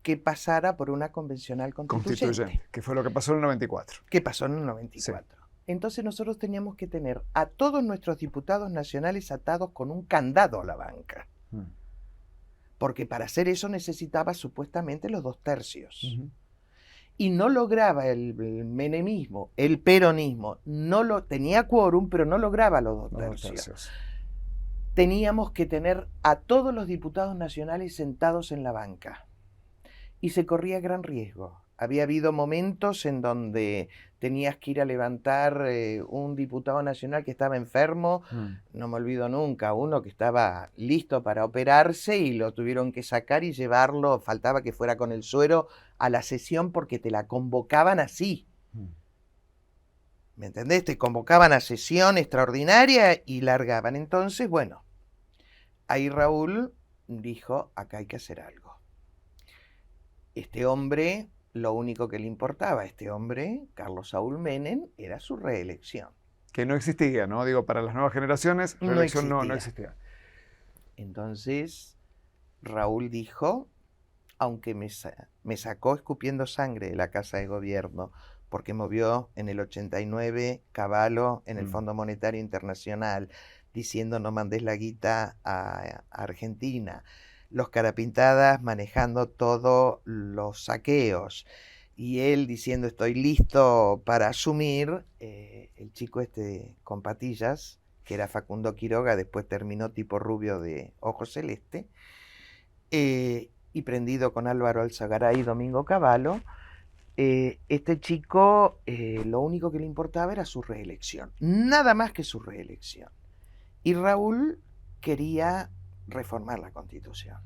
que pasara por una convencional constituyente. Que fue lo que pasó en el 94. Que pasó en el 94. Sí. Entonces nosotros teníamos que tener a todos nuestros diputados nacionales atados con un candado a la banca. Porque para hacer eso necesitaba supuestamente los 2/3. Y no lograba el menemismo, el peronismo, tenía quórum, pero no lograba los 2/3. Teníamos que tener a todos los diputados nacionales sentados en la banca. Y se corría gran riesgo. Había habido momentos en donde tenías que ir a levantar un diputado nacional que estaba enfermo, no me olvido nunca, uno que estaba listo para operarse y lo tuvieron que sacar y llevarlo, faltaba que fuera con el suero a la sesión porque te la convocaban así. ¿Me entendés? Te convocaban a sesión extraordinaria y largaban. Entonces, bueno, ahí Raúl dijo, acá hay que hacer algo. Este hombre... Lo único que le importaba a este hombre, Carlos Saúl Menem, era su reelección. Que no existía, ¿no? Digo, para las nuevas generaciones, reelección no existía. Entonces, Raúl dijo, aunque me sacó escupiendo sangre de la Casa de Gobierno, porque movió en el 89 Cavallo en el Fondo Monetario Internacional, diciendo no mandes la guita a Argentina, los Carapintadas manejando todos los saqueos y él diciendo estoy listo para asumir, el chico con patillas, que era Facundo Quiroga, después terminó tipo rubio de ojo celeste, y prendido con Álvaro Alzagaray y Domingo Cavallo, este chico lo único que le importaba era su reelección, nada más que su reelección. Y Raúl quería reformar la Constitución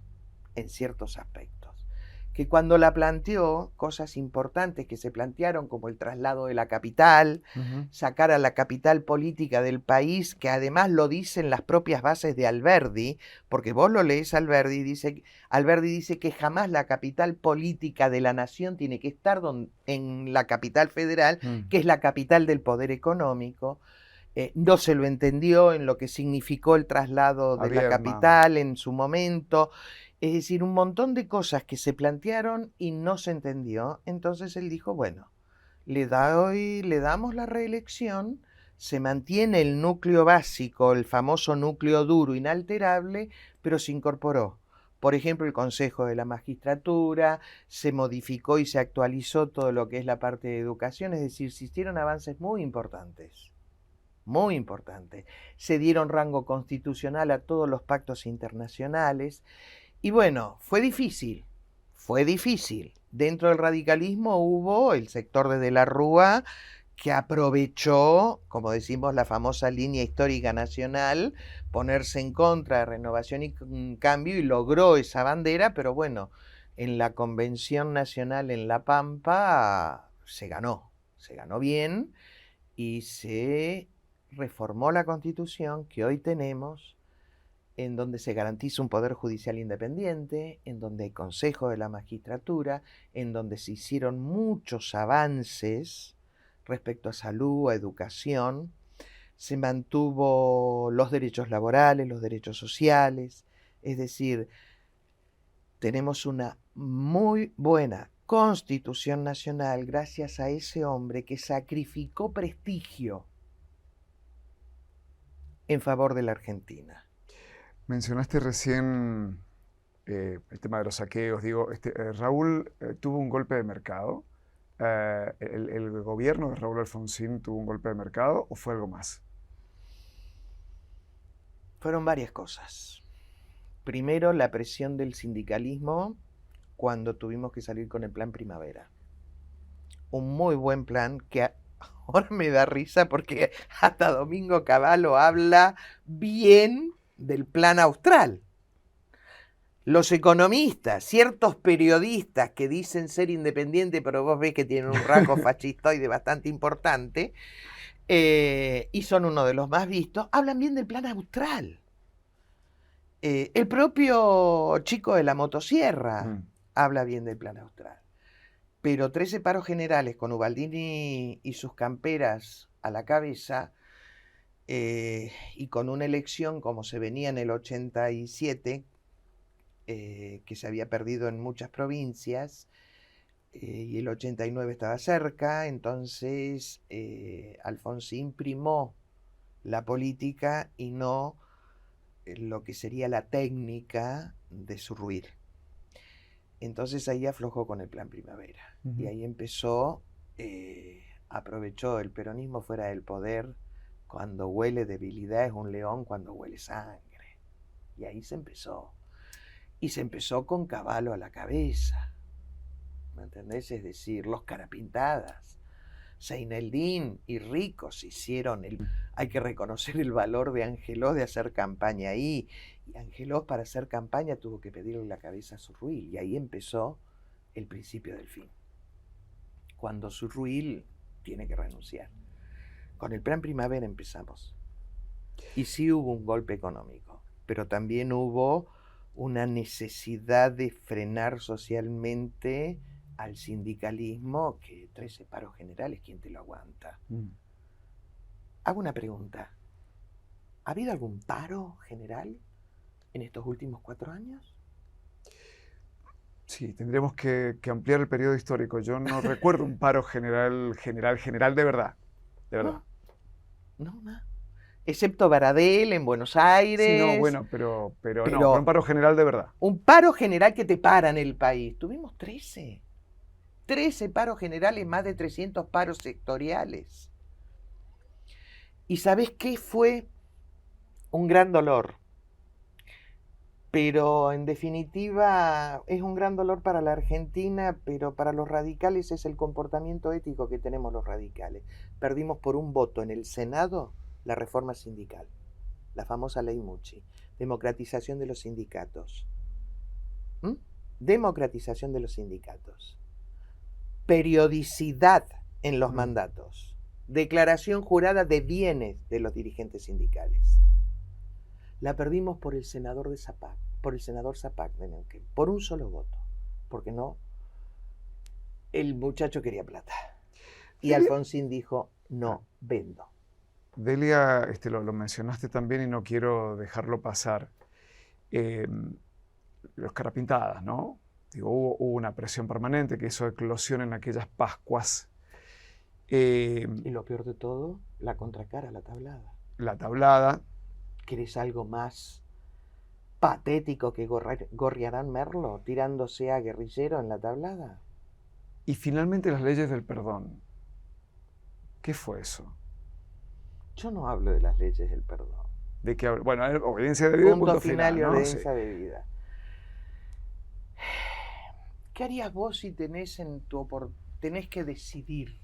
en ciertos aspectos, que cuando la planteó, cosas importantes que se plantearon como el traslado de la capital, sacar a la capital política del país, que además lo dicen las propias bases de Alberdi, porque vos lo lees Alberdi dice que jamás la capital política de la nación tiene que estar en la capital federal, que es la capital del poder económico. No se lo entendió en lo que significó el traslado de la capital en su momento. Es decir, un montón de cosas que se plantearon y no se entendió. Entonces él dijo, bueno, le damos la reelección, se mantiene el núcleo básico, el famoso núcleo duro, inalterable, pero se incorporó. Por ejemplo, el Consejo de la Magistratura, se modificó y se actualizó todo lo que es la parte de educación. Es decir, se hicieron avances muy importantes. Muy importante. Se dieron rango constitucional a todos los pactos internacionales. Y bueno, fue difícil. Dentro del radicalismo hubo el sector de De la Rúa que aprovechó, como decimos, la famosa línea histórica nacional, ponerse en contra de Renovación y Cambio y logró esa bandera, pero bueno, en la Convención Nacional en La Pampa se ganó bien y se reformó la Constitución que hoy tenemos, en donde se garantiza un poder judicial independiente, en donde hay Consejo de la Magistratura, en donde se hicieron muchos avances respecto a salud, a educación, se mantuvo los derechos laborales, los derechos sociales, es decir, tenemos una muy buena Constitución Nacional gracias a ese hombre que sacrificó prestigio en favor de la Argentina. Mencionaste recién el tema de los saqueos. Digo, Raúl tuvo un golpe de mercado el gobierno de Raúl Alfonsín tuvo un golpe de mercado o fue algo más? Fueron varias cosas. Primero, la presión del sindicalismo cuando tuvimos que salir con el Plan Primavera. Un muy buen plan que ahora me da risa porque hasta Domingo Cavallo habla bien del Plan Austral. Los economistas, ciertos periodistas que dicen ser independientes, pero vos ves que tienen un rasgo fascistoide bastante importante, y son uno de los más vistos, hablan bien del Plan Austral. El propio chico de la motosierra habla bien del Plan Austral. Pero 13 paros generales con Ubaldini y sus camperas a la cabeza, y con una elección como se venía en el 87, que se había perdido en muchas provincias, y el 89 estaba cerca, entonces Alfonsín primó la política y no lo que sería la técnica de Surruir. Entonces ahí aflojó con el Plan Primavera. Y ahí empezó, aprovechó el peronismo fuera del poder. Cuando huele debilidad es un león, cuando huele sangre. Y ahí se empezó. Y se empezó con Cavallo a la cabeza. ¿Me entendés? Es decir, los Carapintadas, Seineldín y Ricos hicieron hay que reconocer el valor de Angelós de hacer campaña ahí. Y Angelós para hacer campaña tuvo que pedirle la cabeza a Surruil. Y ahí empezó el principio del fin. Cuando Surruil tiene que renunciar. Con el Plan Primavera empezamos. Y sí hubo un golpe económico, pero también hubo una necesidad de frenar socialmente al sindicalismo, que 13 paros generales, ¿quién te lo aguanta? Hago una pregunta. ¿Ha habido algún paro general en estos últimos 4 años? Sí, tendríamos que ampliar el periodo histórico. Yo no recuerdo un paro general de verdad. De verdad. No. Excepto Baradel en Buenos Aires. Sí, no, bueno, pero no, un paro general de verdad. Un paro general que te para en el país. Tuvimos 13 paros generales, más de 300 paros sectoriales. ¿Y sabés qué? Fue un gran dolor. Pero en definitiva es un gran dolor para la Argentina, pero para los radicales es el comportamiento ético que tenemos los radicales. Perdimos por un voto en el Senado la reforma sindical, la famosa ley Mucci, democratización de los sindicatos. Democratización de los sindicatos. Periodicidad en los mandatos. Declaración jurada de bienes de los dirigentes sindicales. La perdimos por el senador de Zapac, por el senador Zapac de Neuquén, por un solo voto, porque no, el muchacho quería plata. Y Alfonsín dijo, no vendo. Delia, lo mencionaste también y no quiero dejarlo pasar. Los Carapintadas, ¿no? Digo, hubo una presión permanente que hizo eclosión en aquellas Pascuas. Y lo peor de todo, la contracara, la tablada. La tablada. ¿Querés algo más patético que Gorriarán Merlo tirándose a guerrillero en la tablada? Y finalmente las leyes del perdón. ¿Qué fue eso? Yo no hablo de las leyes del perdón. ¿De qué hablo? Bueno, obediencia de vida. Punto final y ¿no? obediencia de vida. ¿Qué harías vos si tenés que decidir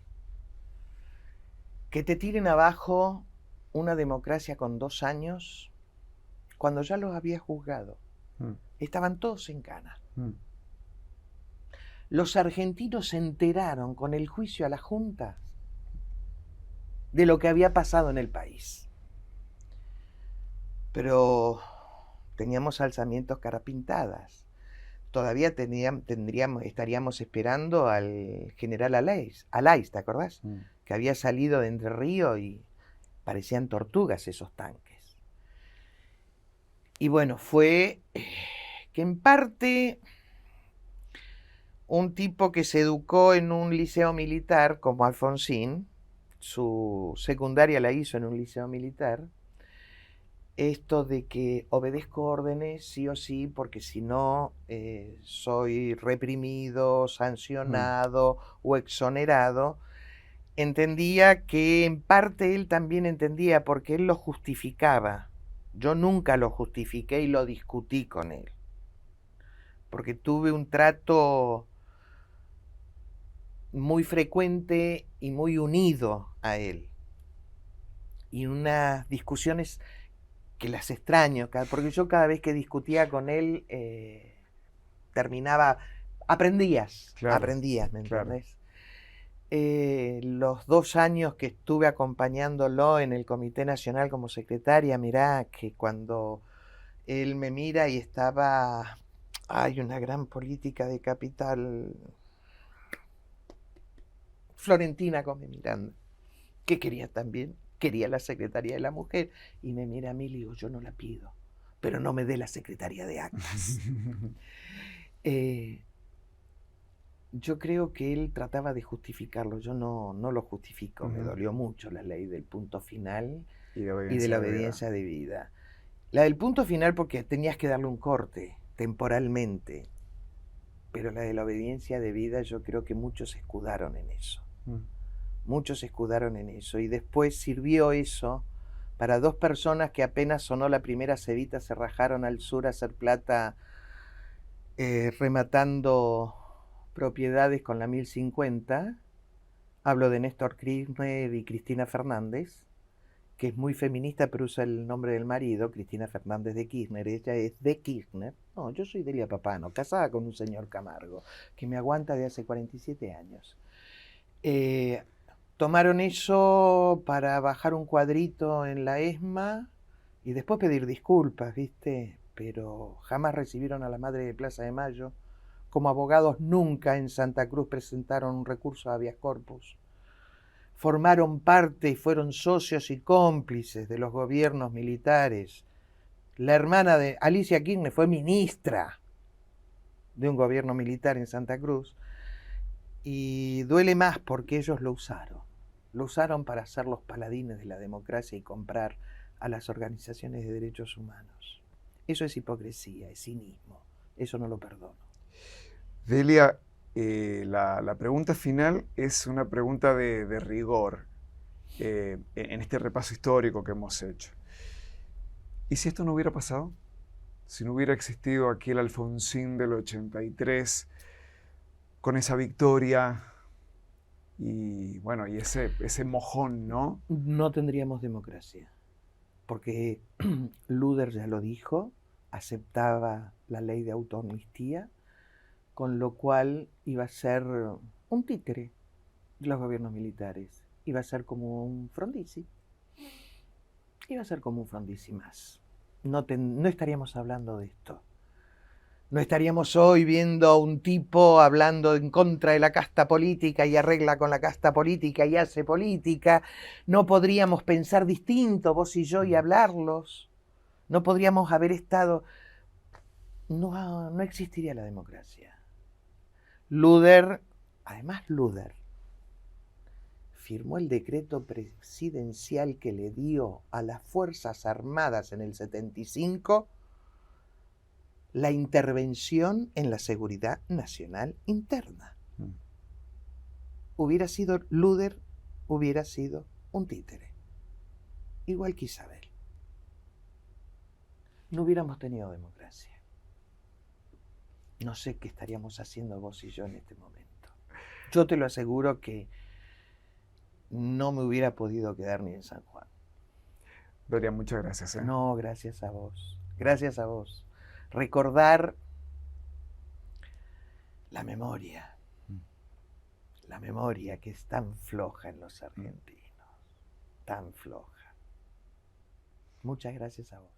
que te tiren abajo una democracia con 2 años cuando ya los habías juzgado? Estaban todos en cana. Los argentinos se enteraron con el juicio a las juntas de lo que había pasado en el país. Pero teníamos alzamientos Carapintadas. Todavía estaríamos esperando al general Alaiz, ¿te acordás? Que había salido de Entre Ríos y parecían tortugas esos tanques. Y bueno, fue que en parte un tipo que se educó en un liceo militar como Alfonsín, su secundaria la hizo en un liceo militar, esto de que obedezco órdenes sí o sí, porque si no soy reprimido, sancionado o exonerado, entendía que en parte él también entendía, porque él lo justificaba. Yo nunca lo justifiqué y lo discutí con él, porque tuve un trato muy frecuente y muy unido a él, y unas discusiones que las extraño, porque yo cada vez que discutía con él terminaba, aprendías, Claro, ¿me claro. entendés? Los 2 años que estuve acompañándolo en el Comité Nacional como secretaria, mirá que cuando él me mira y estaba, hay una gran política de capital, Florentina Gómez Miranda, que quería también, quería la Secretaría de la Mujer, y me mira a mí y le digo, yo no la pido, pero no me dé la Secretaría de Actas. Yo creo que él trataba de justificarlo, yo no lo justifico, me dolió mucho la ley del punto final Y de y de obediencia la debida. obediencia debida. La del punto final porque tenías que darle un corte temporalmente, pero la de la obediencia debida yo creo que muchos se escudaron en eso. Muchos se escudaron en eso y después sirvió eso para 2 personas que apenas sonó la primera cebita se rajaron al sur a hacer plata rematando propiedades con la 1050. Hablo de Néstor Kirchner y Cristina Fernández, que es muy feminista pero usa el nombre del marido, Cristina Fernández de Kirchner. Ella es de Kirchner. No, yo soy Delia Papano, casada con un señor Camargo, que me aguanta de hace 47 años. Tomaron eso para bajar un cuadrito en la ESMA y después pedir disculpas, ¿viste? Pero jamás recibieron a la madre de Plaza de Mayo. Como abogados nunca en Santa Cruz presentaron un recurso a habeas corpus. Formaron parte y fueron socios y cómplices de los gobiernos militares. La hermana de Alicia Kirchner fue ministra de un gobierno militar en Santa Cruz y duele más porque ellos lo usaron. Lo usaron para ser los paladines de la democracia y comprar a las organizaciones de derechos humanos. Eso es hipocresía, es cinismo. Eso no lo perdono. Delia, la pregunta final es una pregunta de rigor en este repaso histórico que hemos hecho. ¿Y si esto no hubiera pasado? Si no hubiera existido aquel Alfonsín del 83 con esa victoria y bueno, y ese mojón, ¿no? No tendríamos democracia, porque Luder ya lo dijo, aceptaba la ley de autoamnistía, con lo cual iba a ser un títere de los gobiernos militares, iba a ser como un Frondizi, iba a ser como un Frondizi más. No estaríamos hablando de esto. No estaríamos hoy viendo a un tipo hablando en contra de la casta política y arregla con la casta política y hace política. No podríamos pensar distinto, vos y yo, y hablarlos. No podríamos haber estado... No existiría la democracia. Luder, además Luder, firmó el decreto presidencial que le dio a las Fuerzas Armadas en el 75 la intervención en la seguridad nacional interna. Hubiera sido Luder, hubiera sido un títere, igual que Isabel. No hubiéramos tenido democracia. No sé qué estaríamos haciendo vos y yo en este momento. Yo te lo aseguro que no me hubiera podido quedar ni en San Juan. Delia, muchas gracias. No, gracias a vos. Gracias a vos. Recordar la memoria que es tan floja en los argentinos, tan floja. Muchas gracias a vos.